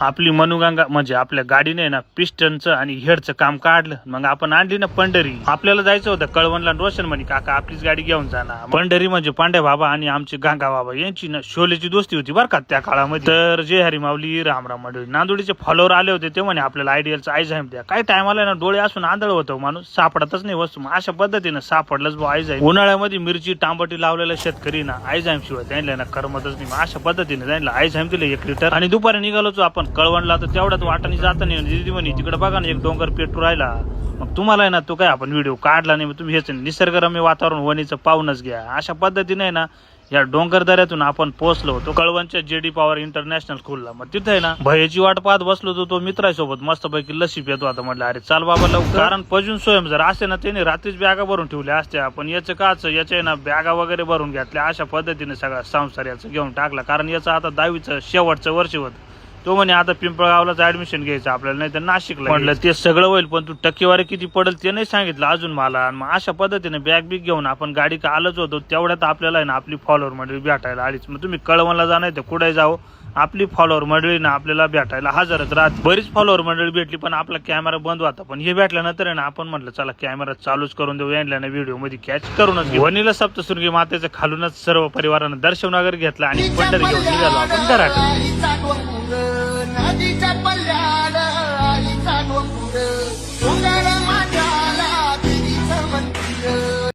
आपली मनोगंगा म्हणजे आपल्या गाडीने ना पिस्टनचं आणि हेडचं काम काढलं. मग आपण आणली ना पंढरी. आपल्याला जायचं होतं कळवणला. रोशन म्हणे काका आपलीच गाडी घेऊन जाणार. पंढरी म्हणजे पांड्या बाबा आणि आमचे गंगा बाबा यांची ना शोलेची दोस्ती होती बरं का त्या काळामध्ये. तर जय हरी माऊली रामराम मंडळी. नांदुडीचे फॉलोवर आले होते ते म्हणे आपल्याला आयडियलचं आयझाईम द्या. काय टाइम आला ना डोळे असून आंधळ होतं माणूस, सापडतच नाही वस्तू. अशा पद्धतीनं सापडलंच भाऊ आयझाईम. उन्हाळ्यामध्ये मिरची टांबटी लावलेला शेतकरी ना आयझाईम शिवाय त्यांना ना करमतच नाही. अशा पद्धतीने त्यांना आयझाईम दिले 1 लिटर. आणि दुपारी निघालोच आपण कळवणला. तर तेवढ्यात वाटाने जाता नाही दिदी म्हणे तिकडे बघा ना एक डोंगर पेटू राहिला. मग तुम्हाला आहे ना तो काय आपण व्हिडिओ काढला नाही. तुम्ही हेच निसर्गरम्य वातावरण वणीचं पाहूनच घ्या. अशा पद्धतीने ना या डोंगर दऱ्यातून आपण पोहोचलो होतो कळवणच्या JD पॉवर इंटरनॅशनल स्कूलला. मग तिथे आहे ना भयची वाट पाहत बसलो होतो. तो मित्रासोबत मस्तपैकी लस्सी पितो आता. म्हटलं अरे चाल बाबा लवकर. कारण पजून स्वयं जर असे ना त्याने रात्रीच बॅगा भरून ठेवल्या असत्या. पण याचं काच याच्या ना बॅगा वगैरे भरून घेतल्या. अशा पद्धतीने सगळा संसार याचं घेऊन टाकला. कारण याचं आता 10वीचं शेवटचं वर्ष होतं. तो म्हणे आता पिंपळगावलाच ऍडमिशन घ्यायचं आपल्याला, नाही तर नाशिकला. म्हटलं ते सगळं होईल पण तू टक्केवारी किती पडेल ते नाही सांगितलं अजून मला. मग अशा पद्धतीने बॅग बिग घेऊन आपण गाडी का आलोच होतो. तेवढ्यात आपल्याला आहे ना आपली फॉलोअर मंडळी भेटायला आलीच. मग तुम्ही कळवणला जा नाही तर कुठे जाऊ आपली फॉलोअर मंडळी ना आपल्याला भेटायला हजरच राहते. बरीच फॉलोअर मंडळी भेटली पण आपला कॅमेरा बंद होता. पण हे भेटल्यानंतर आहे ना आपण म्हटलं चला कॅमेरा चालूच करून देऊ. यांना ना व्हिडिओ मध्ये कॅच करूनच घेऊ. वणीला सप्तशृंगी मातेच्या खालूनच सर्व परिवारानं दर्शन वगैरे घेतला आणि पंढरी घेऊन निघालो आपण घराकडे.